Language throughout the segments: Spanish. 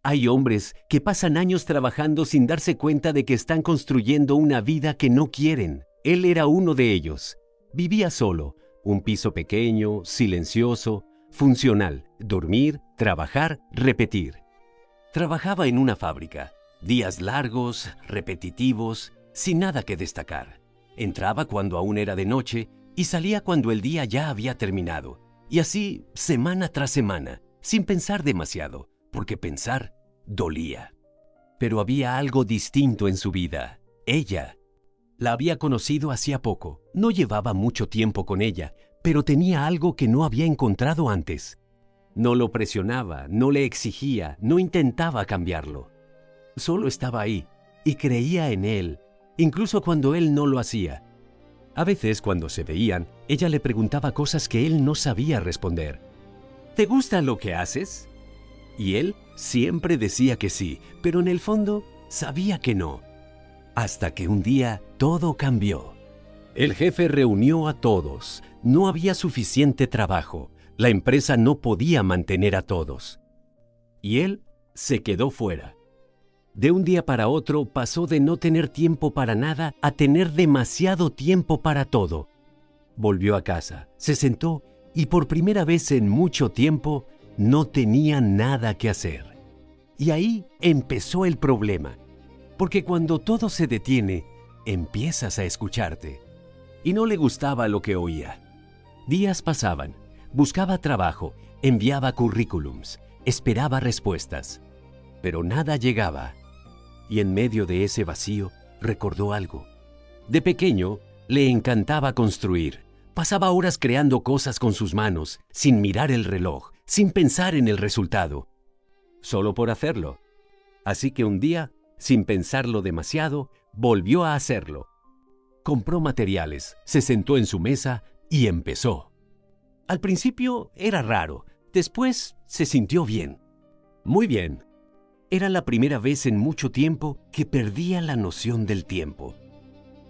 Hay hombres que pasan años trabajando sin darse cuenta de que están construyendo una vida que no quieren. Él era uno de ellos. Vivía solo, un piso pequeño, silencioso, funcional, dormir, trabajar, repetir. Trabajaba en una fábrica, días largos, repetitivos, sin nada que destacar. Entraba cuando aún era de noche y salía cuando el día ya había terminado. Y así, semana tras semana, sin pensar demasiado, porque pensar dolía. Pero había algo distinto en su vida. Ella. La había conocido hacía poco. No llevaba mucho tiempo con ella, pero tenía algo que no había encontrado antes. No lo presionaba, no le exigía, no intentaba cambiarlo. Solo estaba ahí y creía en él, incluso cuando él no lo hacía. A veces, cuando se veían, ella le preguntaba cosas que él no sabía responder. ¿Te gusta lo que haces? Y él siempre decía que sí, pero en el fondo sabía que no. Hasta que un día todo cambió. El jefe reunió a todos. No había suficiente trabajo. La empresa no podía mantener a todos. Y él se quedó fuera. De un día para otro pasó de no tener tiempo para nada a tener demasiado tiempo para todo. Volvió a casa, se sentó y por primera vez en mucho tiempo no tenía nada que hacer. Y ahí empezó el problema. Porque cuando todo se detiene, empiezas a escucharte. Y no le gustaba lo que oía. Días pasaban, buscaba trabajo, enviaba currículums, esperaba respuestas. Pero nada llegaba. Y en medio de ese vacío, recordó algo. De pequeño, le encantaba construir. Pasaba horas creando cosas con sus manos, sin mirar el reloj, sin pensar en el resultado. Solo por hacerlo. Así que un día, sin pensarlo demasiado, volvió a hacerlo. Compró materiales, se sentó en su mesa y empezó. Al principio era raro, después se sintió bien. Muy bien. Era la primera vez en mucho tiempo que perdía la noción del tiempo.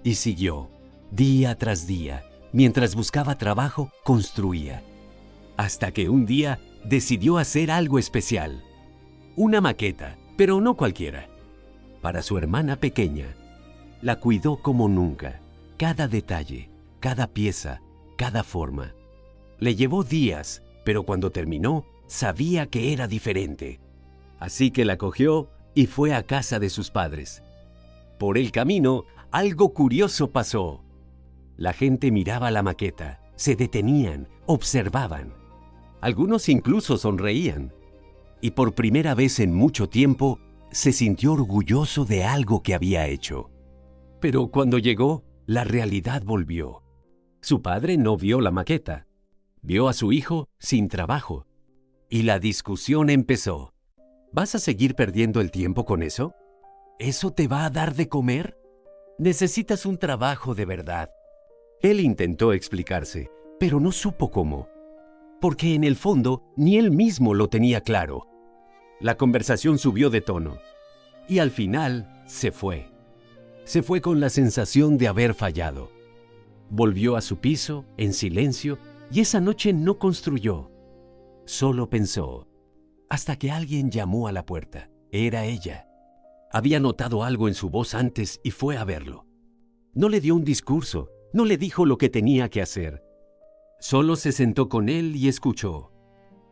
Y siguió, día tras día, mientras buscaba trabajo, construía. Hasta que un día decidió hacer algo especial. Una maqueta, pero no cualquiera. Para su hermana pequeña. La cuidó como nunca. Cada detalle, cada pieza, cada forma. Le llevó días, pero cuando terminó, sabía que era diferente. Así que la cogió y fue a casa de sus padres. Por el camino, algo curioso pasó. La gente miraba la maqueta, se detenían, observaban. Algunos incluso sonreían. Y por primera vez en mucho tiempo, se sintió orgulloso de algo que había hecho. Pero cuando llegó, la realidad volvió. Su padre no vio la maqueta. Vio a su hijo sin trabajo. Y la discusión empezó. ¿Vas a seguir perdiendo el tiempo con eso? ¿Eso te va a dar de comer? Necesitas un trabajo de verdad. Él intentó explicarse, pero no supo cómo. Porque en el fondo, ni él mismo lo tenía claro. La conversación subió de tono. Y al final, se fue. Se fue con la sensación de haber fallado. Volvió a su piso, en silencio, y esa noche no construyó. Solo pensó. Hasta que alguien llamó a la puerta. Era ella. Había notado algo en su voz antes y fue a verlo. No le dio un discurso, no le dijo lo que tenía que hacer. Solo se sentó con él y escuchó.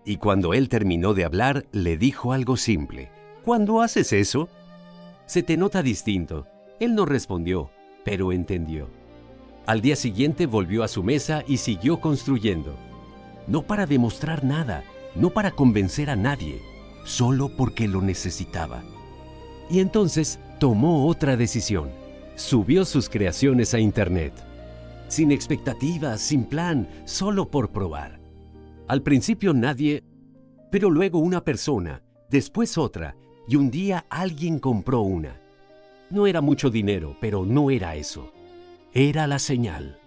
Y cuando él terminó de hablar, le dijo algo simple. ¿Cuándo haces eso? Se te nota distinto. Él no respondió, pero entendió. Al día siguiente volvió a su mesa y siguió construyendo. No para demostrar nada, no para convencer a nadie, solo porque lo necesitaba. Y entonces tomó otra decisión. Subió sus creaciones a Internet. Sin expectativas, sin plan, solo por probar. Al principio nadie, pero luego una persona, después otra, y un día alguien compró una. No era mucho dinero, pero no era eso. Era la señal.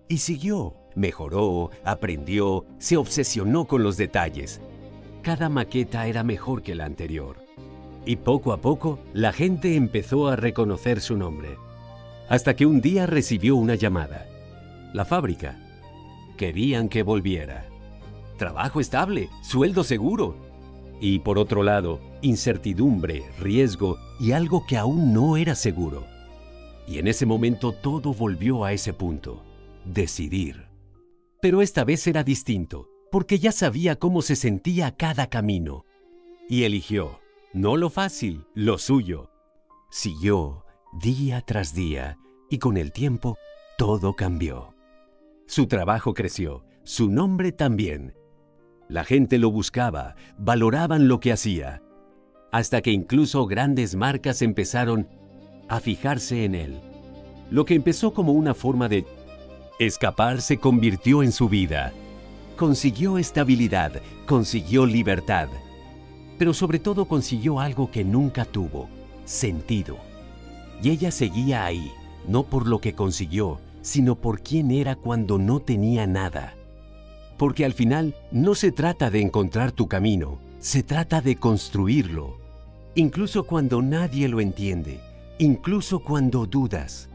Y siguió, mejoró, aprendió, se obsesionó con los detalles. Cada maqueta era mejor que la anterior. Y poco a poco, la gente empezó a reconocer su nombre. Hasta que un día recibió una llamada. La fábrica. Querían que volviera. Trabajo estable, sueldo seguro. Y por otro lado, incertidumbre, riesgo y algo que aún no era seguro. Y en ese momento todo volvió a ese punto: decidir. Pero esta vez era distinto, porque ya sabía cómo se sentía cada camino. Y eligió, no lo fácil, lo suyo. Siguió día tras día, y con el tiempo todo cambió. Su trabajo creció, su nombre también. La gente lo buscaba, valoraban lo que hacía, hasta que incluso grandes marcas empezaron a fijarse en él. Lo que empezó como una forma de escapar se convirtió en su vida. Consiguió estabilidad, consiguió libertad, pero sobre todo consiguió algo que nunca tuvo: sentido. Y ella seguía ahí, no por lo que consiguió, sino por quién era cuando no tenía nada. Porque al final no se trata de encontrar tu camino, se trata de construirlo. Incluso cuando nadie lo entiende, incluso cuando dudas,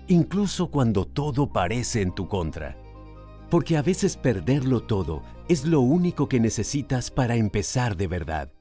incluso cuando todo parece en tu contra. Porque a veces perderlo todo es lo único que necesitas para empezar de verdad.